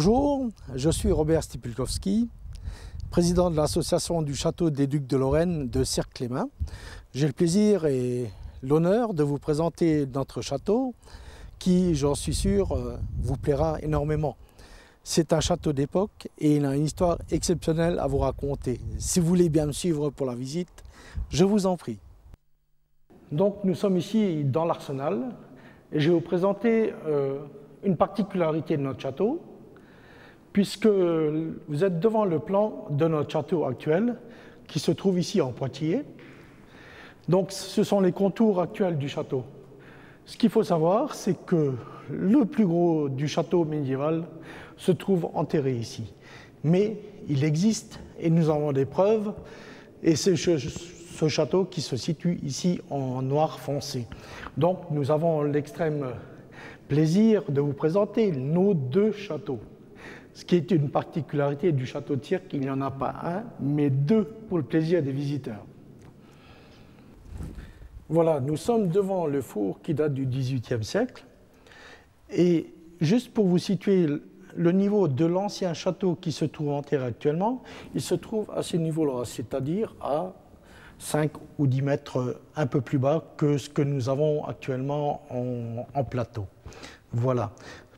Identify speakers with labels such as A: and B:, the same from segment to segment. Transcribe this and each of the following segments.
A: Bonjour, je suis Robert Stipulkowski, président de l'association du château des Ducs de Lorraine de Cirques-les-Bains. J'ai le plaisir et l'honneur de vous présenter notre château qui, j'en suis sûr, vous plaira énormément. C'est un château d'époque et il a une histoire exceptionnelle à vous raconter. Si vous voulez bien me suivre pour la visite, je vous en prie. Donc nous sommes ici dans l'Arsenal et je vais vous présenter une particularité de notre château, puisque vous êtes devant le plan de notre château actuel qui se trouve ici en Poitiers. Donc ce sont les contours actuels du château. Ce qu'il faut savoir, c'est que le plus gros du château médiéval se trouve enterré ici. Mais il existe et nous avons des preuves, et c'est ce château qui se situe ici en noir foncé. Donc nous avons l'extrême plaisir de vous présenter nos deux châteaux. Ce qui est une particularité du château de Cirques, il n'y en a pas un, mais deux pour le plaisir des visiteurs. Voilà, nous sommes devant le four qui date du XVIIIe siècle. Et juste pour vous situer le niveau de l'ancien château qui se trouve enterré actuellement, il se trouve à ce niveau-là, c'est-à-dire à 5 ou 10 mètres un peu plus bas que ce que nous avons actuellement en plateau. Voilà.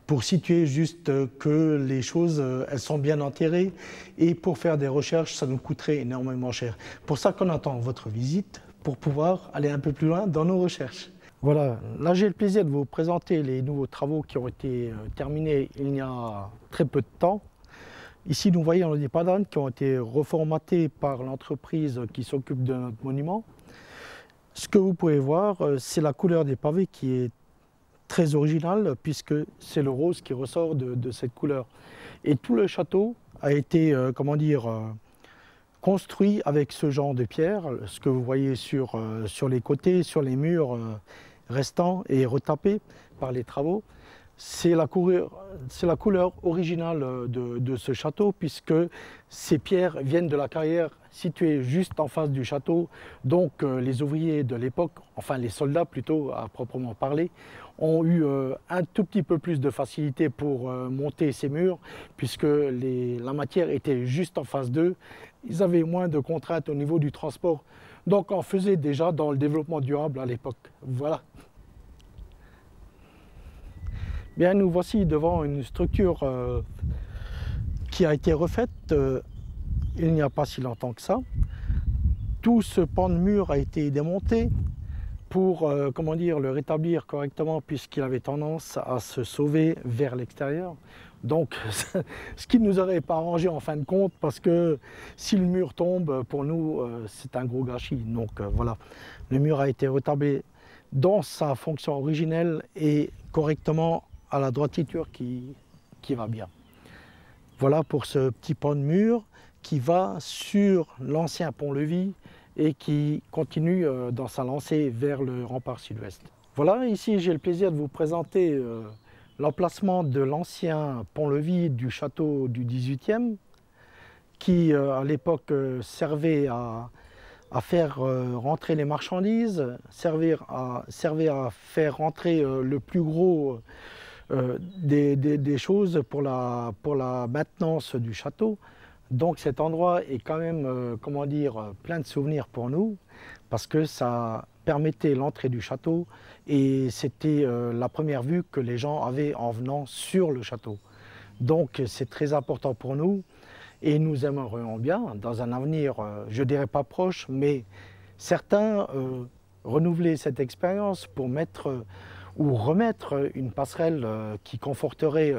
A: Pour situer juste que les choses, elles sont bien enterrées, et pour faire des recherches, ça nous coûterait énormément cher. Pour ça qu'on attend votre visite, pour pouvoir aller un peu plus loin dans nos recherches. Voilà, là j'ai le plaisir de vous présenter les nouveaux travaux qui ont été terminés il y a très peu de temps. Ici, nous voyons des padanes qui ont été reformatés par l'entreprise qui s'occupe de notre monument. Ce que vous pouvez voir, c'est la couleur des pavés qui est très original, puisque c'est le rose qui ressort de cette couleur. Et tout le château a été, construit avec ce genre de pierre, ce que vous voyez sur les côtés, sur les murs restants et retapés par les travaux. C'est la couleur originale de ce château, puisque ces pierres viennent de la carrière située juste en face du château. Donc les ouvriers de l'époque, enfin les soldats plutôt à proprement parler, ont eu un tout petit peu plus de facilité pour monter ces murs, puisque la matière était juste en face d'eux. Ils avaient moins de contraintes au niveau du transport. Donc on faisait déjà dans le développement durable à l'époque. Voilà. Bien, nous voici devant une structure qui a été refaite il n'y a pas si longtemps que ça. Tout ce pan de mur a été démonté pour le rétablir correctement, puisqu'il avait tendance à se sauver vers l'extérieur. Donc, ce qui ne nous aurait pas arrangé en fin de compte, parce que si le mur tombe, pour nous, c'est un gros gâchis. Donc voilà, le mur a été rétabli dans sa fonction originelle et correctement à la droititure qui va bien. Voilà pour ce petit pan de mur qui va sur l'ancien pont-levis et qui continue dans sa lancée vers le rempart sud-ouest. Voilà, ici j'ai le plaisir de vous présenter l'emplacement de l'ancien pont-levis du château du XVIIIe, qui à l'époque servait à faire rentrer les marchandises, servait à faire rentrer le plus gros des choses pour la maintenance du château. Donc cet endroit est quand même, plein de souvenirs pour nous, parce que ça permettait l'entrée du château et c'était la première vue que les gens avaient en venant sur le château. Donc c'est très important pour nous et nous aimerions bien, dans un avenir, je dirais pas proche, mais certain, renouveler cette expérience pour mettre ou remettre une passerelle qui conforterait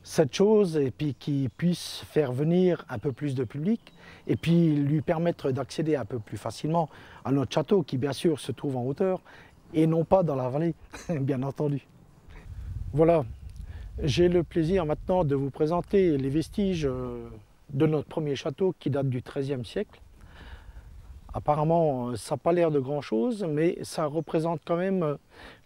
A: cette chose et puis qui puisse faire venir un peu plus de public et puis lui permettre d'accéder un peu plus facilement à notre château qui bien sûr se trouve en hauteur et non pas dans la vallée, bien entendu. Voilà, j'ai le plaisir maintenant de vous présenter les vestiges de notre premier château qui date du XIIIe siècle. Apparemment, ça n'a pas l'air de grand-chose, mais ça représente quand même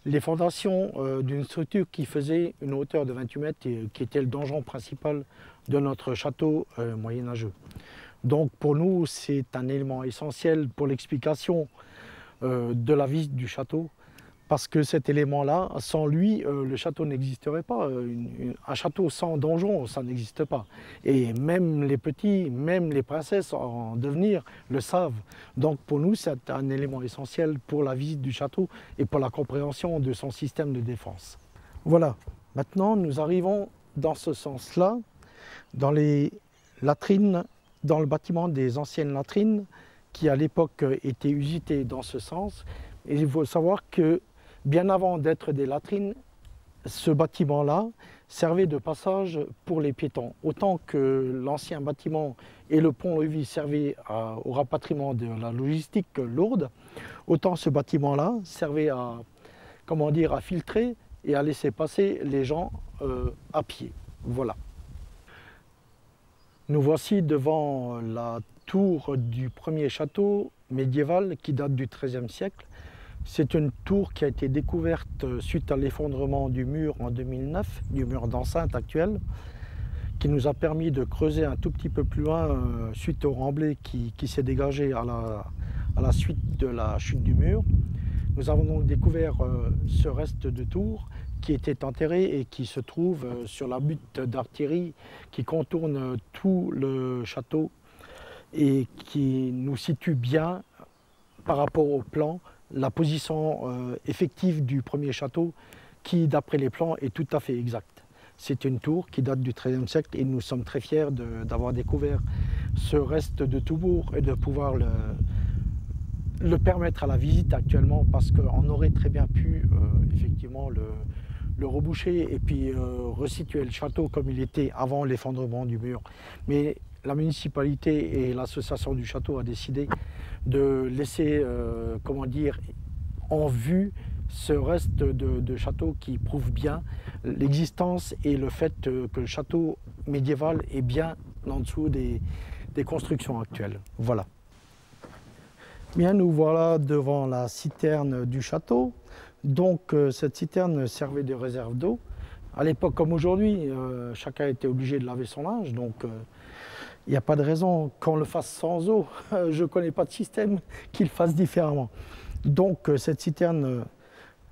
A: les fondations d'une structure qui faisait une hauteur de 28 mètres et qui était le donjon principal de notre château moyenâgeux. Donc pour nous, c'est un élément essentiel pour l'explication de la visite du château, parce que cet élément-là, sans lui, le château n'existerait pas. Un château sans donjon, ça n'existe pas. Et même les petits, même les princesses en devenir le savent. Donc pour nous, c'est un élément essentiel pour la visite du château et pour la compréhension de son système de défense. Voilà, maintenant nous arrivons dans ce sens-là, dans les latrines, dans le bâtiment des anciennes latrines, qui à l'époque étaient usitées dans ce sens. Et il faut savoir que bien avant d'être des latrines, ce bâtiment-là servait de passage pour les piétons. Autant que l'ancien bâtiment et le pont-levis servaient au rapatriement de la logistique lourde, autant ce bâtiment-là servait à, comment dire, à filtrer et à laisser passer les gens à pied. Voilà. Nous voici devant la tour du premier château médiéval qui date du XIIIe siècle. C'est une tour qui a été découverte suite à l'effondrement du mur en 2009, du mur d'enceinte actuel, qui nous a permis de creuser un tout petit peu plus loin suite au remblai qui s'est dégagé à la suite de la chute du mur. Nous avons donc découvert ce reste de tour qui était enterré et qui se trouve sur la butte d'artillerie qui contourne tout le château et qui nous situe bien par rapport au plan la position effective du premier château qui, d'après les plans, est tout à fait exacte. C'est une tour qui date du XIIIe siècle et nous sommes très fiers d'avoir découvert ce reste de Toubourg et de pouvoir le permettre à la visite actuellement, parce qu'on aurait très bien pu effectivement le reboucher et puis resituer le château comme il était avant l'effondrement du mur. Mais la municipalité et l'association du château a décidé de laisser, comment dire, en vue ce reste de château qui prouve bien l'existence et le fait que le château médiéval est bien en dessous des constructions actuelles. Voilà. Bien, nous voilà devant la citerne du château. Donc cette citerne servait de réserve d'eau. À l'époque comme aujourd'hui, chacun était obligé de laver son linge, donc il n'y a pas de raison qu'on le fasse sans eau. Je ne connais pas de système qui le fasse différemment. Donc cette citerne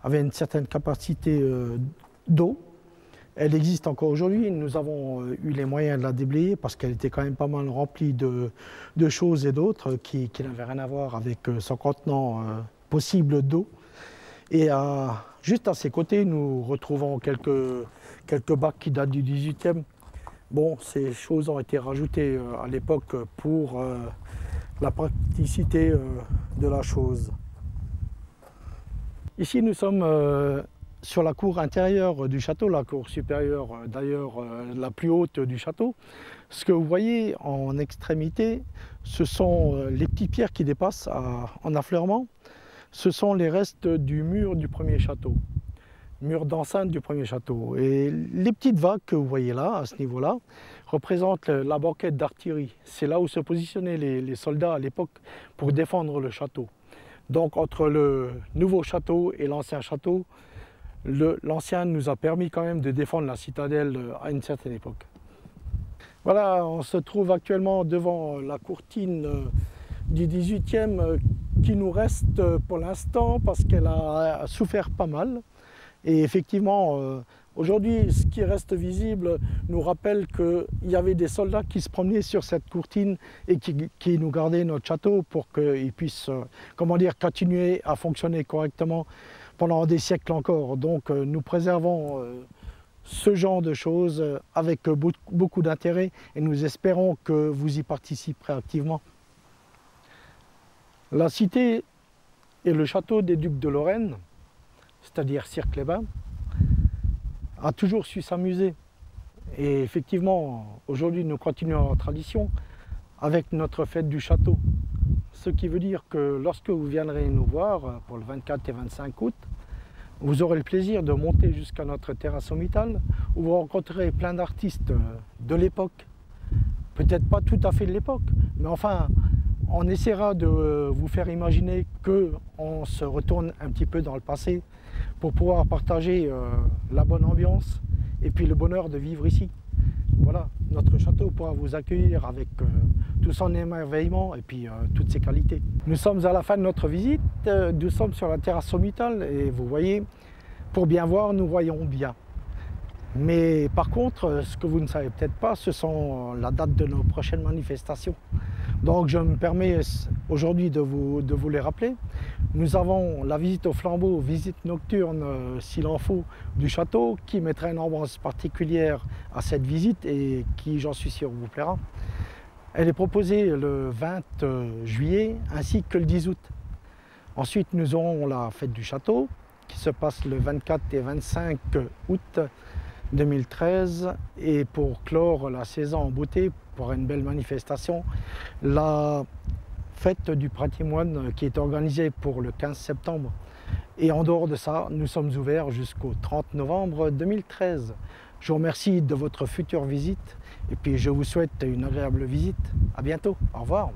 A: avait une certaine capacité d'eau. Elle existe encore aujourd'hui. Nous avons eu les moyens de la déblayer parce qu'elle était quand même pas mal remplie de choses et d'autres qui n'avaient rien à voir avec son contenant possible d'eau. Et juste à ses côtés, nous retrouvons quelques bacs qui datent du XVIIIe. Bon, ces choses ont été rajoutées à l'époque pour la praticité de la chose. Ici, nous sommes sur la cour intérieure du château, la cour supérieure d'ailleurs la plus haute du château. Ce que vous voyez en extrémité, ce sont les petites pierres qui dépassent en affleurement. Ce sont les restes du mur du premier château, mur d'enceinte du premier château. Et les petites vagues que vous voyez là, à ce niveau-là, représentent la banquette d'artillerie. C'est là où se positionnaient les soldats à l'époque pour défendre le château. Donc entre le nouveau château et l'ancien château, l'ancien nous a permis quand même de défendre la citadelle à une certaine époque. Voilà, on se trouve actuellement devant la courtine du XVIIIe qui nous reste pour l'instant parce qu'elle a souffert pas mal. Et effectivement, aujourd'hui, ce qui reste visible nous rappelle qu'il y avait des soldats qui se promenaient sur cette courtine et qui nous gardaient notre château pour qu'il puisse, comment dire, continuer à fonctionner correctement pendant des siècles encore. Donc nous préservons ce genre de choses avec beaucoup d'intérêt et nous espérons que vous y participerez activement. La cité et le château des ducs de Lorraine, c'est-à-dire Sire-Clébin, a toujours su s'amuser. Et effectivement, aujourd'hui, nous continuons la tradition avec notre fête du château. Ce qui veut dire que lorsque vous viendrez nous voir pour le 24 et 25 août, vous aurez le plaisir de monter jusqu'à notre terrasse sommitale où vous rencontrerez plein d'artistes de l'époque. Peut-être pas tout à fait de l'époque, mais enfin, on essaiera de vous faire imaginer qu'on se retourne un petit peu dans le passé pour pouvoir partager la bonne ambiance et puis le bonheur de vivre ici. Voilà, notre château pourra vous accueillir avec tout son émerveillement et puis toutes ses qualités. Nous sommes à la fin de notre visite, nous sommes sur la terrasse sommitale et vous voyez, pour bien voir, nous voyons bien. Mais par contre, ce que vous ne savez peut-être pas, ce sont la date de nos prochaines manifestations. Donc je me permets aujourd'hui de vous les rappeler. Nous avons la visite au flambeau, visite nocturne s'il en faut du château, qui mettra une ambiance particulière à cette visite et qui, j'en suis sûr, vous plaira. Elle est proposée le 20 juillet ainsi que le 10 août. Ensuite, nous aurons la fête du château qui se passe le 24 et 25 août 2013, et pour clore la saison en beauté, pour une belle manifestation, la fête du patrimoine qui est organisée pour le 15 septembre. Et en dehors de ça, nous sommes ouverts jusqu'au 30 novembre 2013. Je vous remercie de votre future visite et puis je vous souhaite une agréable visite. À bientôt. Au revoir.